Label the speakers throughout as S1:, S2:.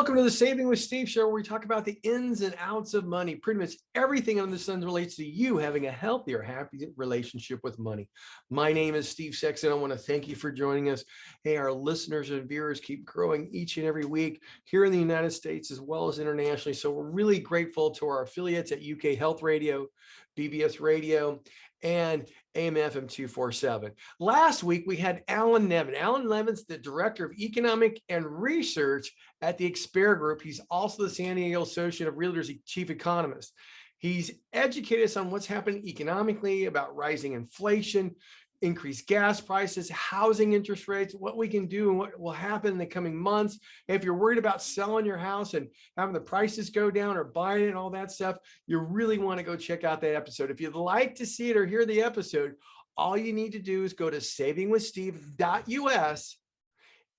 S1: Welcome to the Saving with Steve show, where we talk about the ins and outs of money. Pretty much everything under the sun relates to you having a healthier, happy relationship with money. My name is Steve Sexton. I want to thank you for joining us. Hey, our listeners and viewers keep growing each and every week here in the United States as well as internationally. So we're really grateful to our affiliates at UK Health Radio, BBS Radio, and AM/FM 247. Last week, we had Alan Nevin. Alan Nevin's the Director of Economic and Research at the Expert Group. He's also the San Diego Association of Realtors Chief Economist. He's educated us on what's happening economically, about rising inflation, increased gas prices, housing interest rates, what we can do and what will happen in the coming months. If you're worried about selling your house and having the prices go down or buying it and all that stuff, you really want to go check out that episode. If you'd like to see it or hear the episode, all you need to do is go to savingwithsteve.us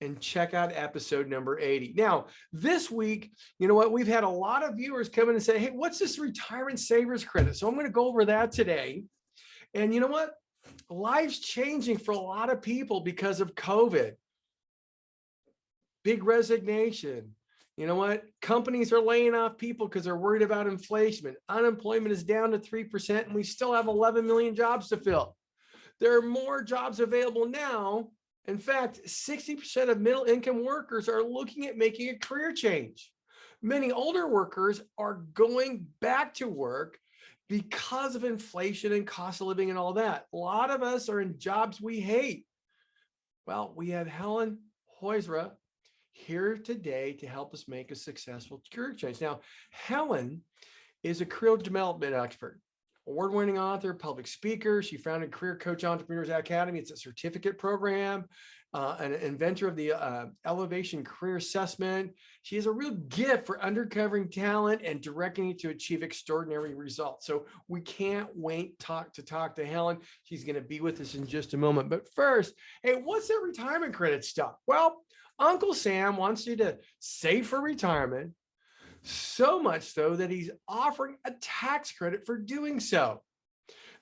S1: and check out episode number 80. Now, this week, you know what? We've had a lot of viewers come in and say, hey, what's this retirement savers credit? So I'm going to go over that today. And you know what? Life's changing for a lot of people because of COVID. Big resignation. You know what? Companies are laying off people because they're worried about inflation. Unemployment is down to 3%, and we still have 11 million jobs to fill. There are more jobs available now. In fact, 60% of middle income workers are looking at making a career change. Many older workers are going back to work because of inflation and cost of living and all that. A lot of us are in jobs we hate. Well, we have Helen Horyza here today to help us make a successful career change. Now, Helen is a career development expert, award-winning author, public speaker. She founded Career Coach Entrepreneurs Academy. It's a certificate program, an inventor of the Elevation Career Assessment. She has a real gift for uncovering talent and directing it to achieve extraordinary results. So we can't wait to talk to Helen. She's going to be with us in just a moment. But first, hey, what's that retirement credit stuff? Well, Uncle Sam wants you to save for retirement, so much so that he's offering a tax credit for doing so.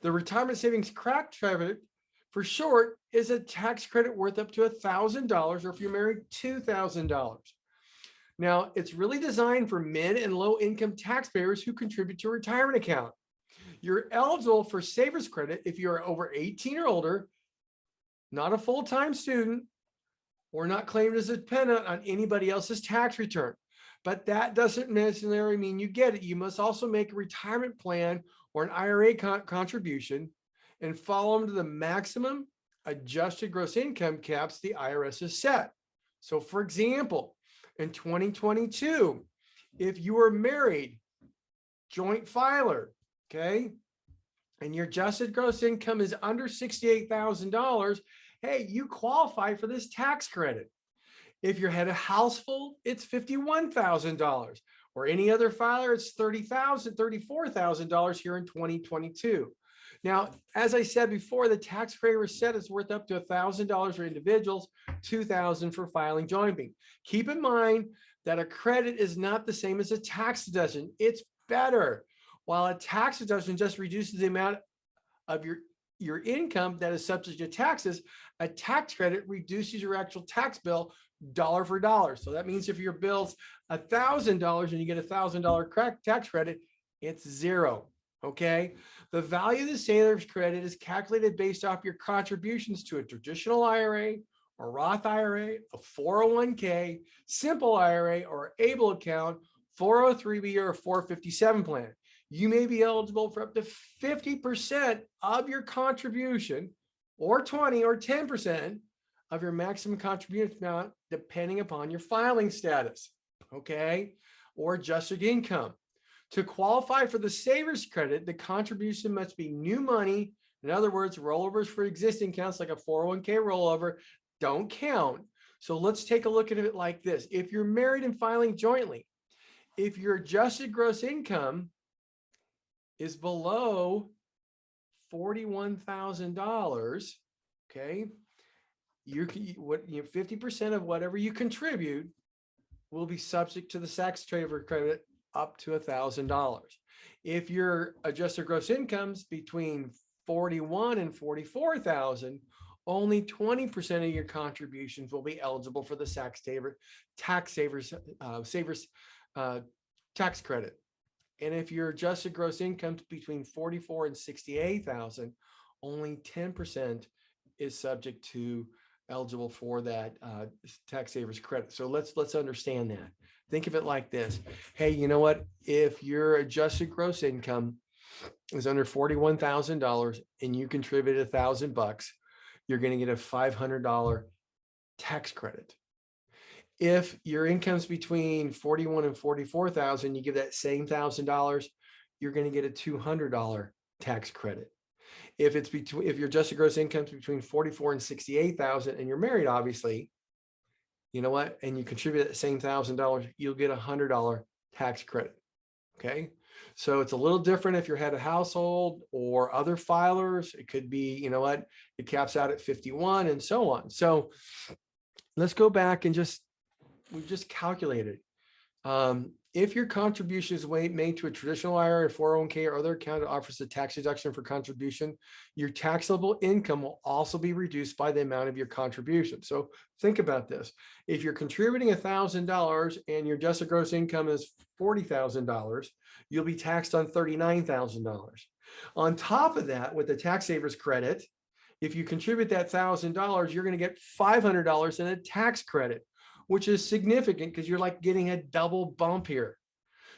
S1: The retirement savings credit, for short, is a tax credit worth up to $1,000, or if you're married, $2,000. Now, it's really designed for mid and low income taxpayers who contribute to a retirement account. You're eligible for savers credit if you're over 18 or older, not a full-time student, or not claimed as a dependent on anybody else's tax return. But that doesn't necessarily mean you get it. You must also make a retirement plan or an IRA contribution and follow them to the maximum adjusted gross income caps the IRS has set. So for example, in 2022, if you were married, joint filer, okay, and your adjusted gross income is under $68,000, hey, you qualify for this tax credit. If you had a house full, it's $51,000, or any other filer, it's $34,000 here in 2022. Now, as I said before, the tax credit was set is worth up to $1,000 for individuals, $2,000 for filing jointly. Keep in mind that a credit is not the same as a tax deduction. It's better. While a tax deduction just reduces the amount of your income that is subject to taxes, a tax credit reduces your actual tax bill dollar for dollar. So that means if your bill's $1,000 and you get a $1,000 tax credit, it's zero. Okay. The value of the savers credit is calculated based off your contributions to a traditional IRA, a Roth IRA, a 401k, simple IRA, or ABLE account, 403b, or a 457 plan. You may be eligible for up to 50% of your contribution, or 20 or 10% of your maximum contribution amount, depending upon your filing status, okay, or adjusted income. To qualify for the savers credit, the contribution must be new money. In other words, rollovers for existing accounts like a 401k rollover don't count. So let's take a look at it like this. If you're married and filing jointly, if your adjusted gross income is below $41,000, okay, 50% of whatever you contribute will be subject to the tax credit up to $1,000. If your adjusted gross income's between 41 and 44,000, only 20% of your contributions will be eligible for the tax savers tax credit. And if your adjusted gross income is between 44 and 68,000, only 10% is subject to eligible for that tax savers credit. So let's understand that. Think of it like this. Hey, you know what? If your adjusted gross income is under $41,000 and you contribute $1,000, you're going to get a $500 tax credit. If your income's between 41 and 44,000, you give that same $1,000, you're going to get a $200 tax credit. If your adjusted gross income is between 44 and 68,000, and you're married, obviously, you know what? And you contribute that same $1,000, you'll get a $100 tax credit. Okay. So it's a little different if you're head of household or other filers. It could be, you know what? It caps out at 51 and so on. So let's go back and we've just calculated. If your contribution is made to a traditional IRA, 401k, or other account that offers a tax deduction for contribution, your taxable income will also be reduced by the amount of your contribution. So think about this. If you're contributing $1,000 and your adjusted gross income is $40,000, you'll be taxed on $39,000. On top of that, with the tax savers credit, if you contribute that $1,000, you're going to get $500 in a tax credit, which is significant because you're like getting a double bump here.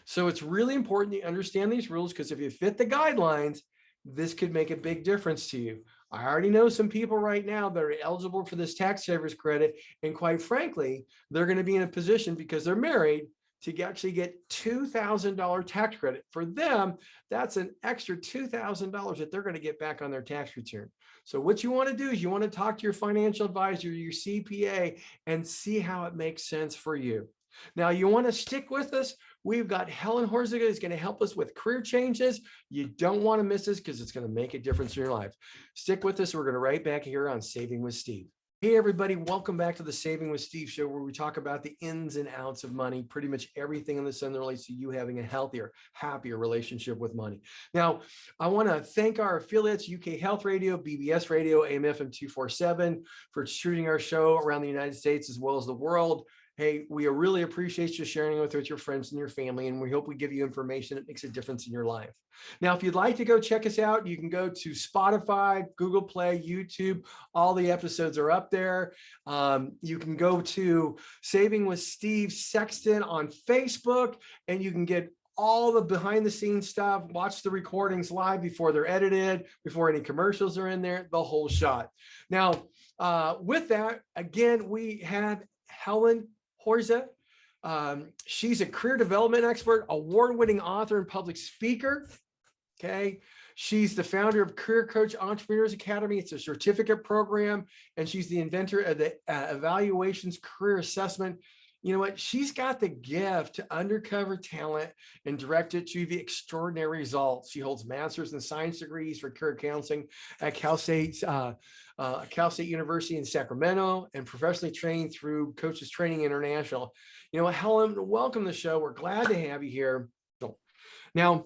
S1: So it's really important you understand these rules, because if you fit the guidelines, this could make a big difference to you. I already know some people right now that are eligible for this tax savers credit. And quite frankly, they're going to be in a position, because they're married, to actually get $2,000 tax credit. For them, that's an extra $2,000 that they're going to get back on their tax return. So what you want to do is you want to talk to your financial advisor, your CPA, and see how it makes sense for you. Now, you want to stick with us. We've got Helen Horyza who's going to help us with career changes. You don't want to miss this, because it's going to make a difference in your life. Stick with us. We're going to right back here on Saving with Steve. Hey, everybody, welcome back to the Saving with Steve show, where we talk about the ins and outs of money, pretty much everything in the sun that relates to you having a healthier, happier relationship with money. Now, I want to thank our affiliates, UK Health Radio, BBS Radio, AM/FM 247, for shooting our show around the United States as well as the world. Hey, we really appreciate you sharing it with your friends and your family, and we hope we give you information that makes a difference in your life. Now, if you'd like to go check us out, you can go to Spotify, Google Play, YouTube. All the episodes are up there. You can go to Saving with Steve Sexton on Facebook, and you can get all the behind the scenes stuff, watch the recordings live before they're edited, before any commercials are in there, the whole shot. Now, with that, again, we have Helen Horyza. She's a career development expert, award-winning author, and public speaker. Okay. She's the founder of Career Coach Entrepreneurs Academy. It's a certificate program, and she's the inventor of the evaluations career assessment. You know what? She's got the gift to uncover talent and direct it to the extraordinary results. She holds master's and science degrees for career counseling at Cal State University in Sacramento, and professionally trained through Coaches Training International. You know what, Helen, welcome to the show. We're glad to have you here. Now,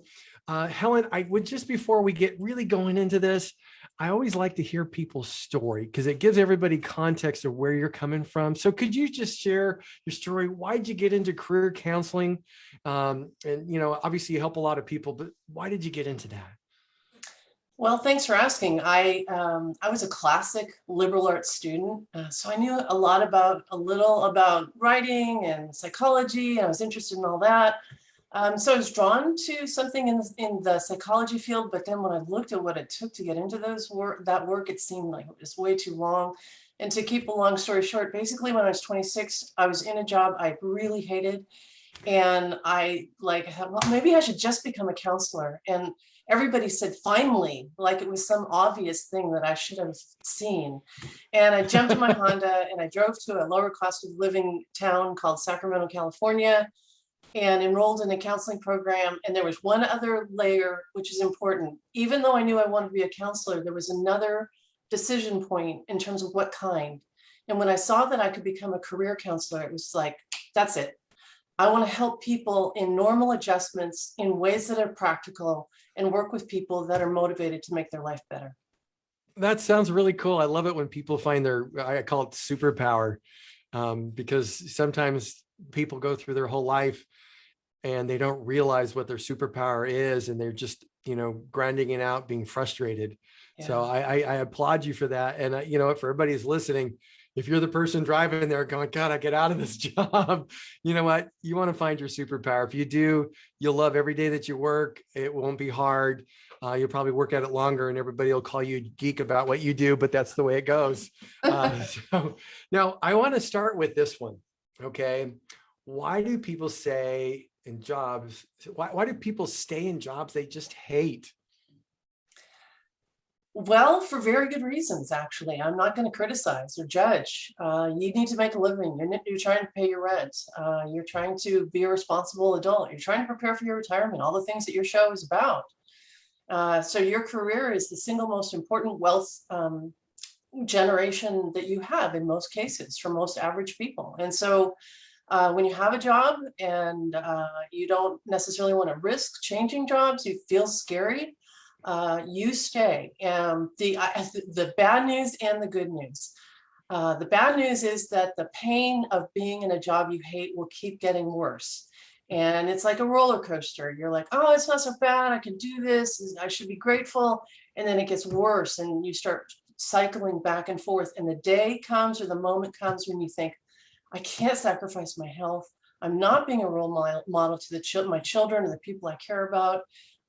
S1: Helen, I would just, before we get really going into this, I always like to hear people's story, because it gives everybody context of where you're coming from. So could you just share your story? Why did you get into career counseling? And, you know, obviously you help a lot of people, but why did you get into that?
S2: Well, thanks for asking. I was a classic liberal arts student, so I knew a little about writing and psychology. I was interested in all that. So I was drawn to something in the psychology field, but then when I looked at what it took to get into that work, it seemed like it was way too long. And to keep a long story short, basically when I was 26, I was in a job I really hated, and I well, maybe I should just become a counselor. And everybody said, finally, like it was some obvious thing that I should have seen. And I jumped in my Honda and I drove to a lower cost of living town called Sacramento, California, and enrolled in a counseling program. And there was one other layer, which is important. Even though I knew I wanted to be a counselor, there was another decision point in terms of what kind. And when I saw that I could become a career counselor, it was like, that's it. I want to help people in normal adjustments in ways that are practical, and work with people that are motivated to make their life better.
S1: That sounds really cool. I love it when people find their, I call it superpower, because sometimes people go through their whole life and they don't realize what their superpower is, and they're just, grinding it out, being frustrated. So
S2: Yeah.
S1: I applaud you for that. And for everybody who's listening, if you're the person driving there going, God, I get out of this job, you know what? You want to find your superpower. If you do, you'll love every day that you work. It won't be hard. You'll probably work at it longer, and everybody will call you a geek about what you do, but that's the way it goes. So now I want to start with this one. Okay. Why do people say in jobs, why do people stay in jobs they just hate?
S2: Well, for very good reasons, actually. I'm not going to criticize or judge. You need to make a living. You're trying to pay your rent. You're trying to be a responsible adult. You're trying to prepare for your retirement, all the things that your show is about. So your career is the single most important wealth generation that you have in most cases for most average people. And so when you have a job and you don't necessarily want to risk changing jobs, you feel scary, you stay. And the bad news and the good news. The bad news is that the pain of being in a job you hate will keep getting worse. And it's like a roller coaster. You're like, oh, it's not so bad. I can do this. I should be grateful. And then it gets worse and you start cycling back and forth. And the day comes, or the moment comes, when you think, I can't sacrifice my health. I'm not being a role model to my children or the people I care about.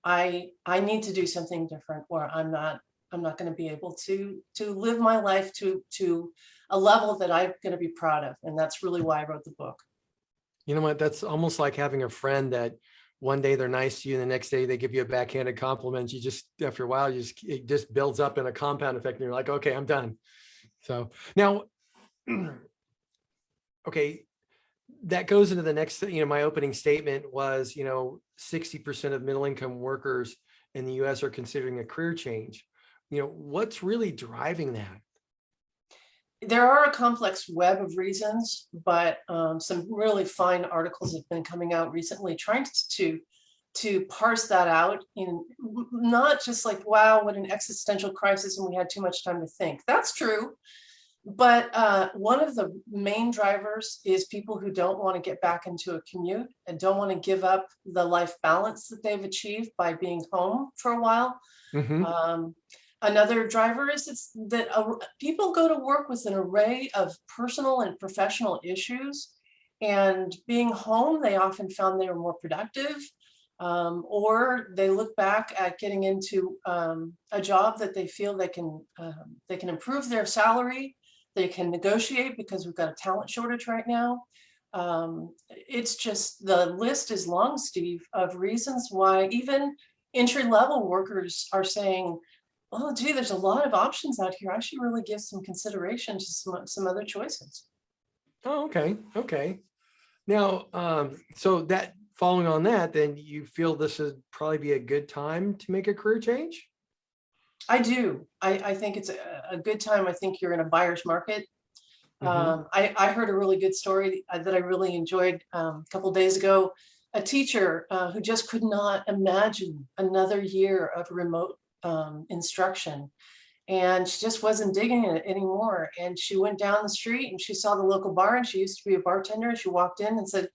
S2: I need to do something different, or I'm not going to be able to live my life to a level that I'm going to be proud of. And that's really why I wrote the book.
S1: You know what? That's almost like having a friend that one day they're nice to you, and the next day they give you a backhanded compliment. You just, after a while, it just builds up in a compound effect, and you're like, okay, I'm done. So now, okay, that goes into the next, my opening statement was, 60% of middle income workers in the US are considering a career change. What's really driving that?
S2: There are a complex web of reasons, but some really fine articles have been coming out recently trying to parse that out, in not just like, wow, what an existential crisis and we had too much time to think. That's true. But one of the main drivers is people who don't want to get back into a commute and don't want to give up the life balance that they've achieved by being home for a while. Mm-hmm. Another driver is that people go to work with an array of personal and professional issues, and being home, they often found they were more productive, or they look back at getting into a job that they feel they can improve their salary, they can negotiate because we've got a talent shortage right now. It's just, the list is long, Steve, of reasons why even entry-level workers are saying, oh, gee, there's a lot of options out here. I should really give some consideration to some other choices.
S1: Oh, okay. Okay. Now, so that, following on that, then you feel this would probably be a good time to make a career change?
S2: I do. I think it's a good time. I think you're in a buyer's market. Mm-hmm. I heard a really good story that I really enjoyed a couple of days ago. A teacher who just could not imagine another year of remote instruction, and she just wasn't digging it anymore. And she went down the street and she saw the local bar, and she used to be a bartender. She walked in and said,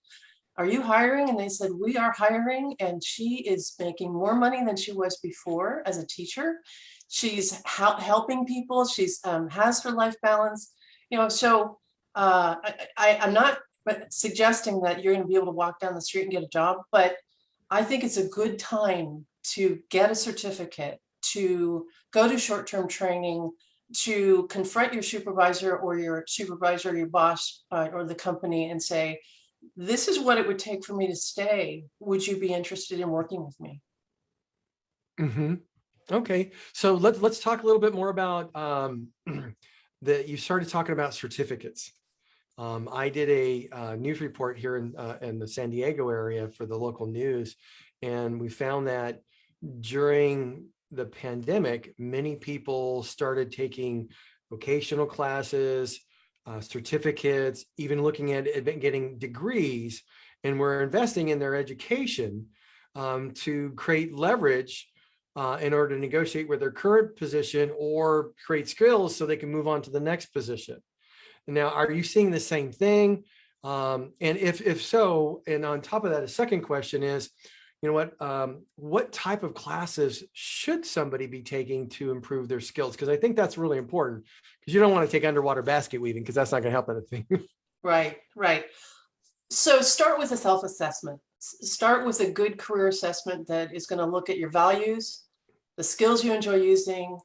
S2: "Are you hiring?" And they said, "We are hiring." And she is making more money than she was before as a teacher. She's helping people. She's has her life balance. So I'm not suggesting that you're going to be able to walk down the street and get a job, but I think it's a good time to get a certificate, to go to short-term training, to confront your supervisor or your boss or the company and say, this is what it would take for me to stay. Would you be interested in working with me?
S1: Mm-hmm. Okay. So let's talk a little bit more about that. You started talking about certificates. I did a news report here in the San Diego area for the local news, and we found that during the pandemic, many people started taking vocational classes, certificates, even looking at getting degrees, and we're investing in their education to create leverage in order to negotiate with their current position or create skills so they can move on to the next position. Now, are you seeing the same thing? And if so, and on top of that, a second question is, what type of classes should somebody be taking to improve their skills? Because I think that's really important, because you don't want to take underwater basket weaving, because that's not going to help anything.
S2: Right, right. So start with a self-assessment. Start with a good career assessment that is going to look at your values, the skills you enjoy using,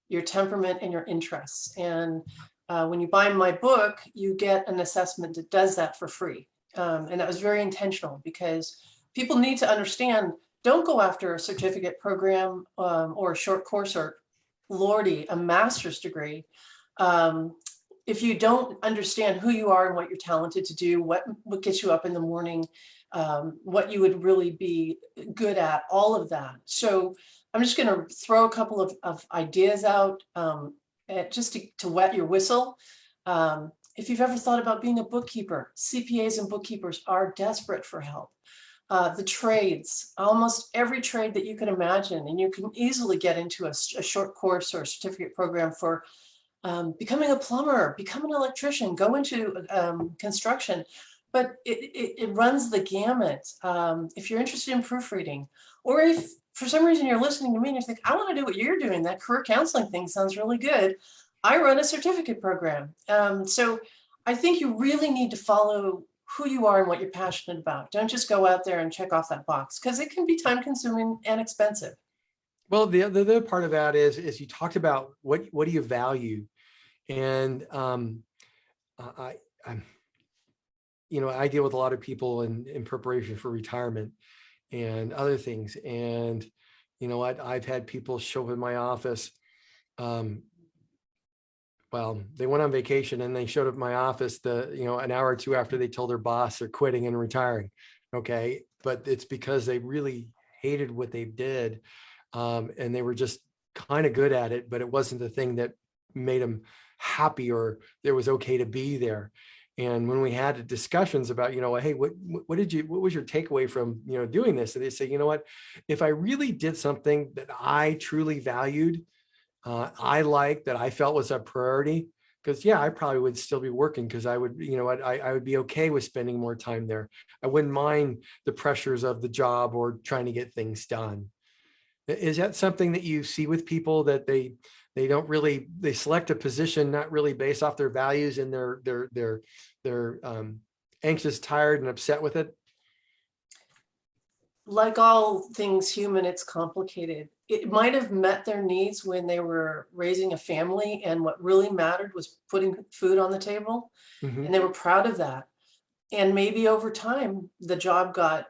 S2: your temperament, and your interests. And when you buy my book, you get an assessment that does that for free. And that was very intentional, because people need to understand, don't go after a certificate program or a short course, or Lordy, a master's degree. If you don't understand who you are and what you're talented to do, what gets you up in the morning, what you would really be good at, all of that. So I'm just going to throw a couple of ideas out just to wet your whistle. If you've ever thought about being a bookkeeper, CPAs and bookkeepers are desperate for help. The trades, almost every trade that you can imagine, and you can easily get into a short course or a certificate program for becoming a plumber, become an electrician, go into construction, but it runs the gamut. If you're interested in proofreading, or if for some reason you're listening to me and you think, I want to do what you're doing, that career counseling thing sounds really good, I run a certificate program. So I think you really need to follow who you are and what you're passionate about. Don't just go out there and check off that box, because it can be time consuming and expensive.
S1: Well, the other part of that is you talked about what do you value, and I deal with a lot of people in preparation for retirement and other things, and I've had people show up in my office. Well, they went on vacation and they showed up at my office an hour or two after they told their boss they're quitting and retiring. Okay, but it's because they really hated what they did. And they were just kind of good at it, but it wasn't the thing that made them happy or it was okay to be there. And when we had discussions about, hey, what was your takeaway from, doing this? And they say, if I really did something that I truly valued, I liked, that I felt was a priority, because I probably would still be working, because I would, I would be okay with spending more time there. I wouldn't mind the pressures of the job or trying to get things done. Is that something that you see with people, that they select a position not really based off their values, and they're anxious, tired, and upset with it?
S2: Like all things human, it's complicated. It might have met their needs when they were raising a family, and what really mattered was putting food on the table,
S1: Mm-hmm.
S2: and they were proud of that. And maybe over time, the job got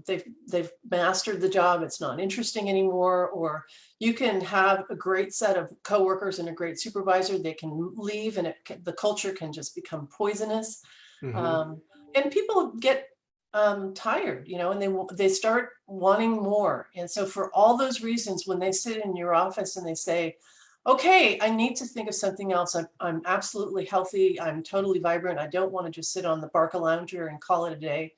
S2: they've mastered the job. It's not interesting anymore. Or you can have a great set of coworkers and a great supervisor. They can leave, and the culture can just become poisonous.
S1: Mm-hmm.
S2: And people get tired, and they start wanting more. And so for all those reasons, when they sit in your office and they say, okay, I need to think of something else. I'm absolutely healthy. I'm totally vibrant. I don't want to just sit on the Barcalounger and call it a day.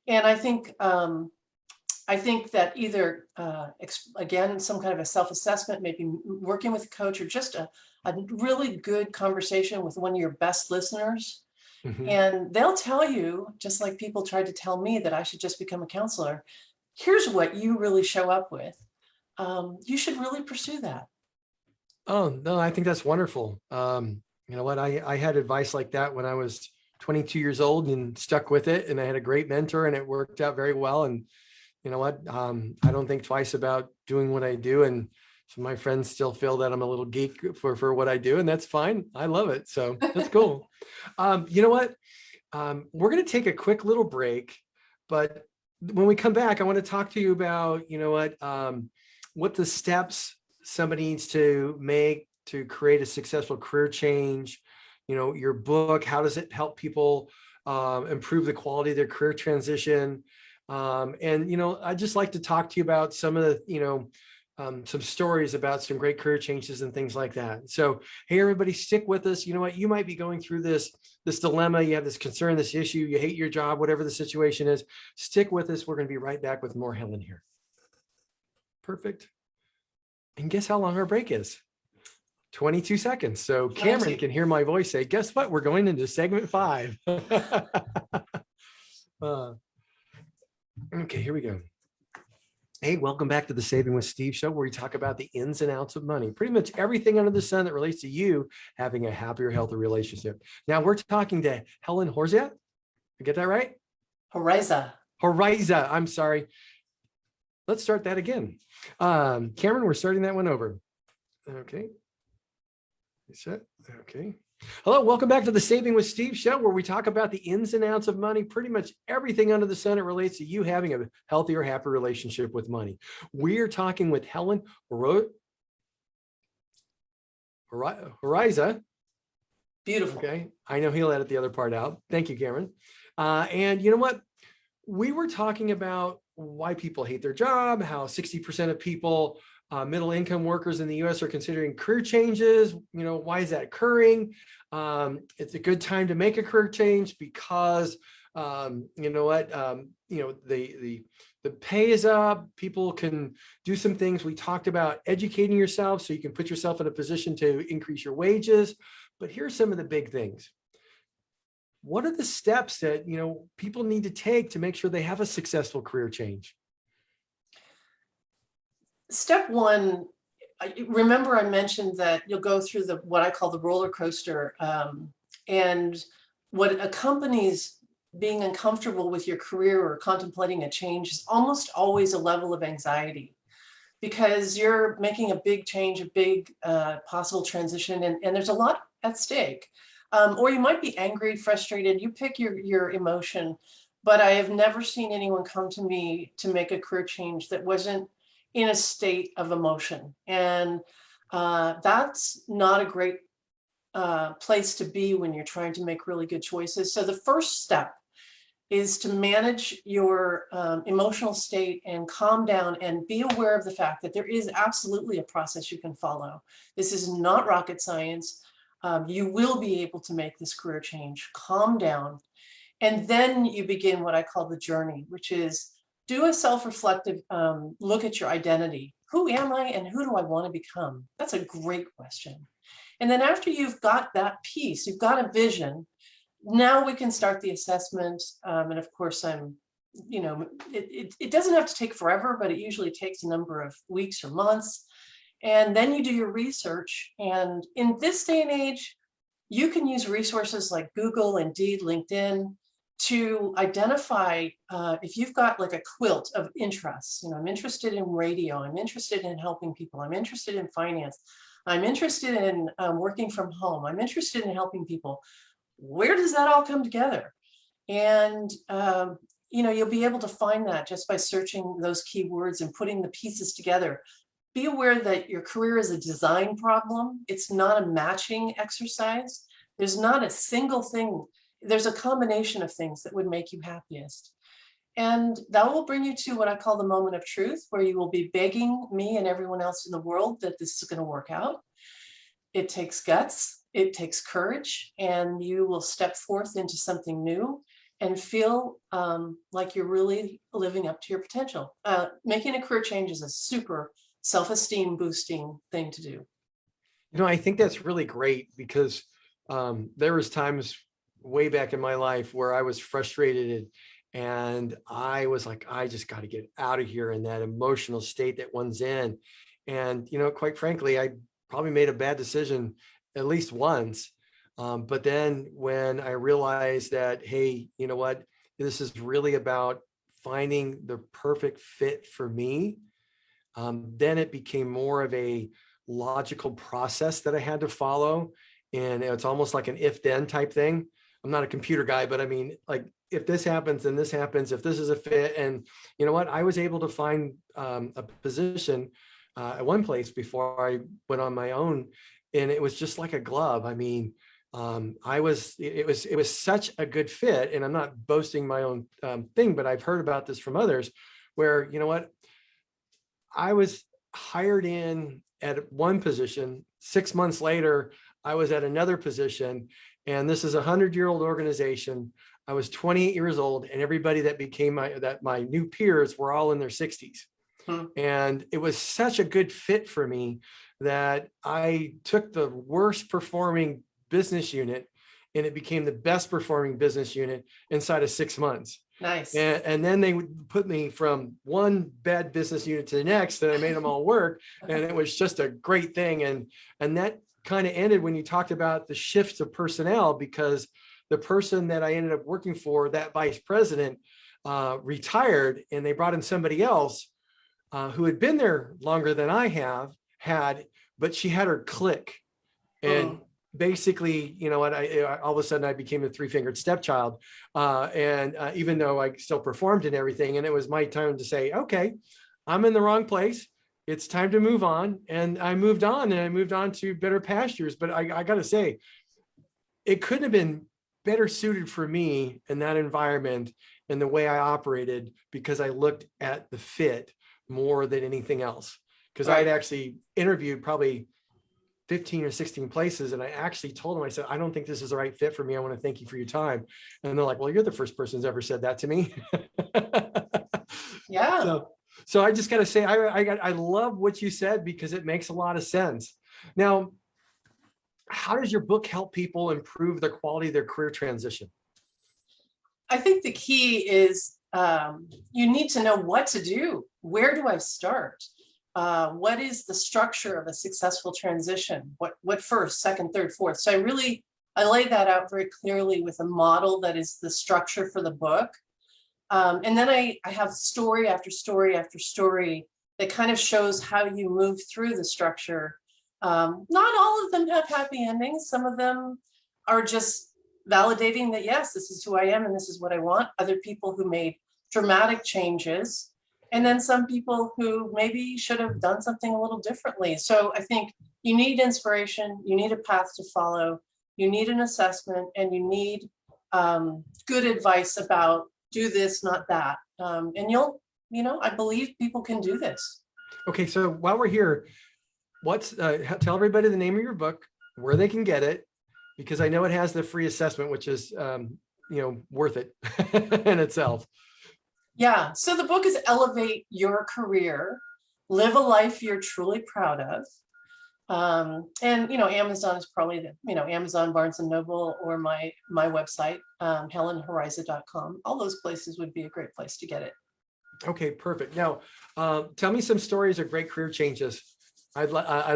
S2: And I think that either, again, some kind of a self-assessment, maybe working with a coach, or just a really good conversation with one of your best listeners.
S1: Mm-hmm.
S2: And they'll tell you, just like people tried to tell me that I should just become a counselor, here's what you really show up with. You should really pursue that.
S1: Oh, no, I think that's wonderful. You know what? I had advice like that when I was 22 years old and stuck with it. And I had a great mentor and it worked out very well. And you know what? I don't think twice about doing what I do. And so my friends still feel that I'm a little geek for what I do, and that's fine. I love it. So that's cool. You know what? We're going to take a quick little break, but when we come back, I want to talk to you about, what the steps somebody needs to make to create a successful career change. Your book, how does it help people improve the quality of their career transition? And I'd just like to talk to you about some of the, some stories about some great career changes and things like that. So, hey, everybody, stick with us. You know what? You might be going through this dilemma. You have this concern, this issue. You hate your job, whatever the situation is. Stick with us. We're going to be right back with more Helen here. Perfect. And guess how long our break is? 22 seconds. So Cameron
S2: 22.
S1: can hear my voice say, guess what? We're going into segment 5. Okay, here we go. Hey, welcome back to the Saving with Steve show, where we talk about the ins and outs of money, pretty much everything under the sun that relates to you having a happier, healthier relationship. Now we're talking to Helen Horyza. I get that right?
S2: Horyza.
S1: Horyza. I'm sorry. Let's start that again. Cameron, we're starting that one over. Okay. Set. Okay. Hello, welcome back to the Saving with Steve show, where we talk about the ins and outs of money, pretty much everything under the sun that relates to you having a healthier, happier relationship with money. We're talking with Helen Horyza.
S2: Beautiful.
S1: Okay. I know he'll edit the other part out. Thank you, Cameron. And you know what? We were talking about why people hate their job, how 60% of people, middle income workers in the US are considering career changes. You know, why is that occurring? It's a good time to make a career change because, you know what, the pay is up. People can do some things. We talked about educating yourself so you can put yourself in a position to increase your wages. But here's some of the big things. What are the steps that, you know, people need to take to make sure they have a successful career change?
S2: Step one, remember I mentioned that you'll go through what I call the roller coaster, and what accompanies being uncomfortable with your career or contemplating a change is almost always a level of anxiety, because you're making a big change, a big possible transition, and there's a lot at stake. Or you might be angry, frustrated, you pick your emotion, but I have never seen anyone come to me to make a career change that wasn't in a state of emotion. And that's not a great place to be when you're trying to make really good choices. So the first step is to manage your emotional state and calm down and be aware of the fact that there is absolutely a process you can follow. This is not rocket science. You will be able to make this career change. Calm down. And then you begin what I call the journey, which is do a self-reflective look at your identity. Who am I and who do I want to become? That's a great question. And then after you've got that piece, you've got a vision, now we can start the assessment. And of course, it doesn't have to take forever, but it usually takes a number of weeks or months. And then you do your research. And in this day and age, you can use resources like Google, Indeed, LinkedIn to identify if you've got like a quilt of interests. You know, I'm interested in radio. I'm interested in helping people. I'm interested in finance. I'm interested in working from home. I'm interested in helping people. Where does that all come together? And you'll be able to find that just by searching those keywords and putting the pieces together. Be aware that your career is a design problem. It's not a matching exercise. There's not a single thing. There's a combination of things that would make you happiest. And that will bring you to what I call the moment of truth, where you will be begging me and everyone else in the world that this is going to work out. It takes guts, it takes courage, and you will step forth into something new and feel like you're really living up to your potential. Making a career change is a super self-esteem boosting thing to do.
S1: You know, I think that's really great because there was times way back in my life where I was frustrated and I was like, I just got to get out of here in that emotional state that one's in. And, you know, quite frankly, I probably made a bad decision at least once. But then when I realized that, hey, you know what, this is really about finding the perfect fit for me, then it became more of a logical process that I had to follow. And it's almost like an if-then type thing. I'm not a computer guy, but I mean, like, if this happens, then this happens, if this is a fit. And you know what, I was able to find a position at one place before I went on my own. And it was just like a glove. I mean, it was such a good fit. And I'm not boasting my own thing, but I've heard about this from others where, you know what, I was hired in at one position. 6 months later, I was at another position, and this is a 100-year-old organization. I was 28 years old, and everybody that became my new peers were all in their 60s.
S2: Hmm.
S1: And it was such a good fit for me that I took the worst performing business unit and it became the best performing business unit inside of 6 months.
S2: Nice.
S1: And then they would put me from one bad business unit to the next, and I made them all work. And it was just a great thing. And that kind of ended when you talked about the shift of personnel, because the person that I ended up working for, that vice president, retired, and they brought in somebody else who had been there longer than I had, but she had her click. And basically, you know what, I all of a sudden I became a three-fingered stepchild. And even though I still performed and everything, and it was my time to say, okay, I'm in the wrong place. It's time to move on. And I moved on, and I moved on to better pastures. But I got to say, it couldn't have been better suited for me in that environment and the way I operated, because I looked at the fit more than anything else. Because I had actually interviewed probably 15 or 16 places. And I actually told them, I said, I don't think this is the right fit for me. I want to thank you for your time. And they're like, well, you're the first person who's ever said that to me.
S2: Yeah.
S1: So I just got to say, I love what you said, because it makes a lot of sense. Now, how does your book help people improve the quality of their career transition?
S2: I think the key is you need to know what to do. Where do I start? What is the structure of a successful transition? What first, second, third, fourth? So I lay that out very clearly with a model that is the structure for the book. And then I have story after story after story that kind of shows how you move through the structure. Not all of them have happy endings. Some of them are just validating that, yes, this is who I am and this is what I want. Other people who made dramatic changes. And then some people who maybe should have done something a little differently. So I think you need inspiration, you need a path to follow, you need an assessment, and you need good advice about do this, not that. And I believe people can do this.
S1: Okay, so while we're here, tell everybody the name of your book, where they can get it, because I know it has the free assessment, which is worth it in itself.
S2: Yeah, so the book is Elevate Your Career, Live a Life You're Truly Proud of. And Amazon is probably Amazon, Barnes and Noble, or my website, helenhoryza.com. All those places would be a great place to get it. Okay,
S1: perfect. Now, tell me some stories of great career changes. I'd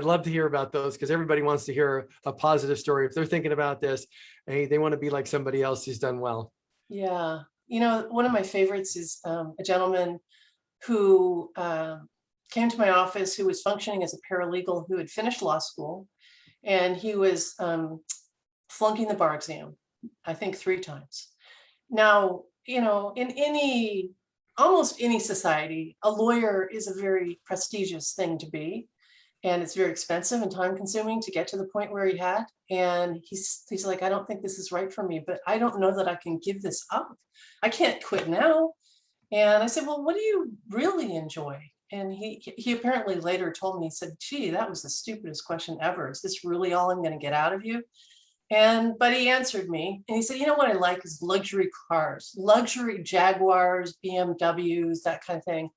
S1: love to hear about those, because everybody wants to hear a positive story. If they're thinking about this, they want to be like somebody else who's done well.
S2: Yeah. One of my favorites is a gentleman who came to my office who was functioning as a paralegal, who had finished law school, and he was flunking the bar exam, I think 3 times. Now, in almost any society, a lawyer is a very prestigious thing to be. And it's very expensive and time consuming to get to the point where he had. And he's like, I don't think this is right for me, but I don't know that I can give this up. I can't quit now. And I said, well, what do you really enjoy? And he apparently later told me, he said, gee, that was the stupidest question ever. Is this really all I'm going to get out of you? But he answered me and he said, you know what I like is luxury cars, luxury Jaguars, BMWs, that kind of thing.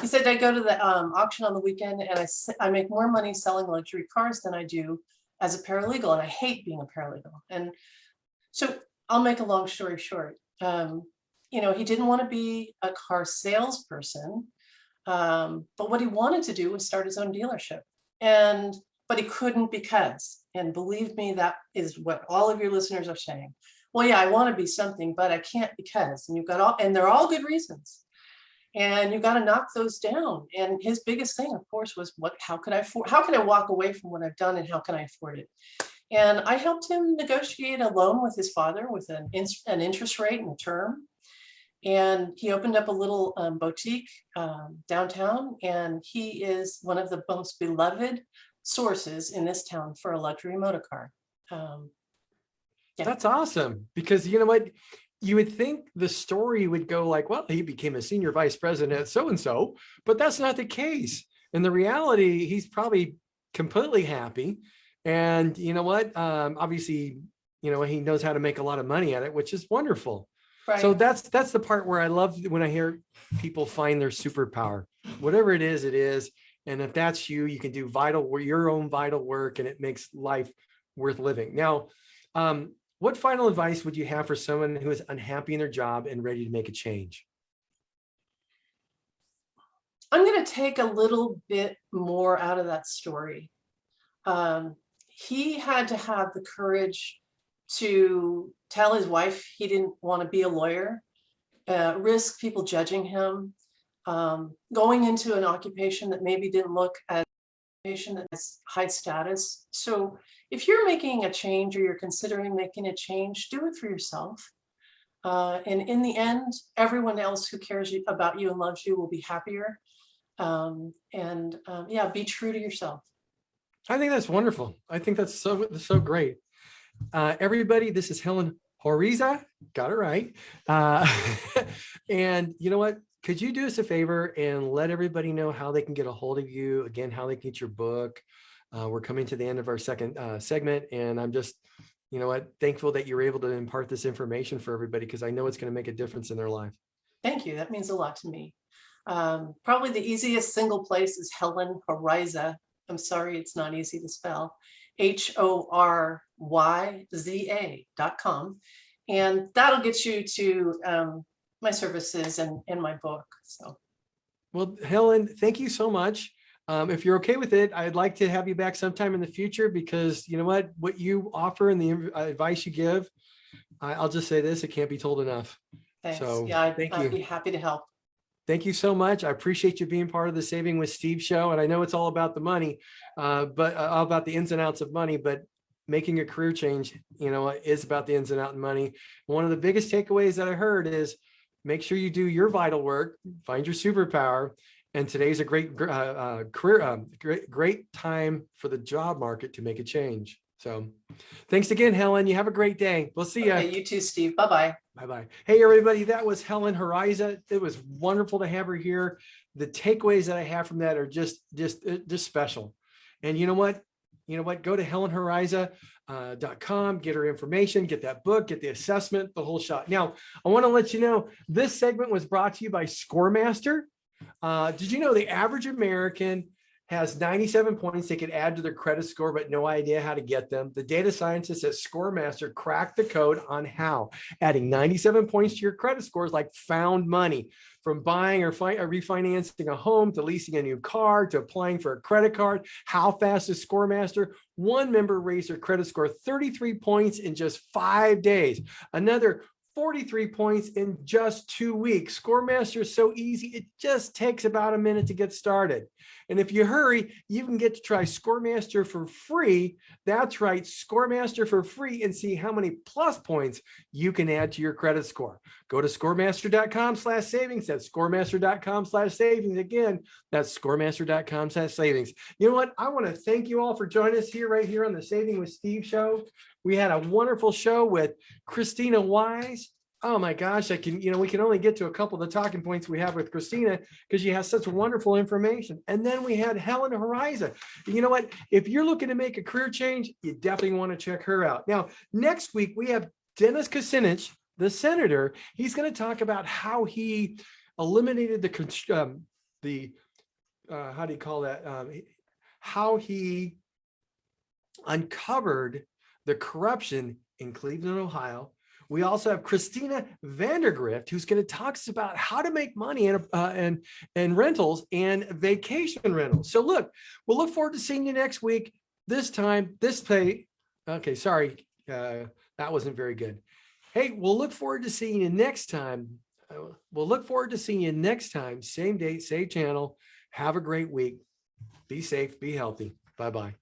S2: He said, I go to the auction on the weekend and I make more money selling luxury cars than I do as a paralegal. And I hate being a paralegal. And so I'll make a long story short. He didn't want to be a car salesperson. But what he wanted to do was start his own dealership. But he couldn't and believe me, that is what all of your listeners are saying. Well, yeah, I want to be something, but I can't because, and they're all good reasons. And you got to knock those down. And his biggest thing, of course, was how can I walk away from what I've done and how can I afford it? And I helped him negotiate a loan with his father with an interest rate and a term. And he opened up a little boutique downtown. And he is one of the most beloved sources in this town for a luxury motor car.
S1: Yeah. That's awesome, because you know what? You would think the story would go like, well, he became a senior vice president at so-and-so, but that's not the case. In the reality, he's probably completely happy. And you know what? Obviously, he knows how to make a lot of money at it, which is wonderful. So
S2: Right.
S1: that's the part where I love when I hear people find their superpower, whatever it is, it is. And if that's you, you can do your own vital work, and it makes life worth living. Now, what final advice would you have for someone who is unhappy in their job and ready to make a change?
S2: I'm going to take a little bit more out of that story. He had to have the courage to tell his wife he didn't want to be a lawyer, risk people judging him, going into an occupation that maybe didn't look as occupation that has high status. So if you're making a change or you're considering making a change, do it for yourself. And in the end, everyone else who cares about you and loves you will be happier. Yeah, be true to yourself.
S1: I think that's wonderful. I think that's so great. Everybody, this is Helen Horyza. Got it right. And you know what? Could you do us a favor and let everybody know how they can get a hold of you? Again, how they can get your book. We're coming to the end of our second segment, and I'm just, you know what, thankful that you're able to impart this information for everybody, because I know it's going to make a difference in their life.
S2: Thank you. That means a lot to me. Probably the easiest single place is Helen Horyza. I'm sorry, it's not easy to spell. HORYZA.com. And that'll get you to my services and my book. So,
S1: well, Helen, thank you so much. If you're okay with it, I'd like to have you back sometime in the future, because you know what you offer and the advice you give, I'll just say this, it can't be told enough.
S2: thanks.
S1: So
S2: Yeah,
S1: thank
S2: I'd
S1: you.
S2: be happy to help.
S1: Thank you so much. I appreciate you being part of the Saving with Steve show. And I know it's all about the money, but all about the ins and outs of money, but making a career change, you know, is about the ins and outs of money. One of the biggest takeaways that I heard is make sure you do your vital work, find your superpower. And today's a great great time for the job market to make a change. So thanks again, Helen. You have a great day. We'll see you.
S2: Okay, you too, Steve. Bye-bye.
S1: Bye-bye. Hey, everybody, that was Helen Horyza. It was wonderful to have her here. The takeaways that I have from that are just special. And you know what? Go to helenhoryza.com, get her information, get that book, get the assessment, the whole shot. Now, I want to let you know, this segment was brought to you by ScoreMaster. Did you know the average American has 97 points they could add to their credit score, but no idea how to get them? The data scientists at ScoreMaster cracked the code on how. Adding 97 points to your credit score is like found money. From buying or refinancing a home, to leasing a new car, to applying for a credit card. How fast is ScoreMaster? One member raised their credit score 33 points in just 5 days. Another 43 points in just 2 weeks. ScoreMaster is so easy, it just takes about a minute to get started. And if you hurry, you can get to try ScoreMaster for free. That's right, ScoreMaster for free, and see how many plus points you can add to your credit score. Go to scoremaster.com/savings. That's scoremaster.com/savings. Again, that's scoremaster.com/savings. You know what? I want to thank you all for joining us right here on the Saving with Steve show. We had a wonderful show with Christina Wise. Oh my gosh, we can only get to a couple of the talking points we have with Christina because she has such wonderful information. And then we had Helen Horyza. You know what? If you're looking to make a career change, you definitely want to check her out. Now, next week, we have Dennis Kucinich, the senator. He's going to talk about how he eliminated how he uncovered the corruption in Cleveland, Ohio. We also have Christina Vandergrift, who's going to talk to us about how to make money in rentals and vacation rentals. So we'll look forward to seeing you next week. Okay, sorry, that wasn't very good. Hey, we'll look forward to seeing you next time. Same date, same channel. Have a great week. Be safe, be healthy. Bye-bye.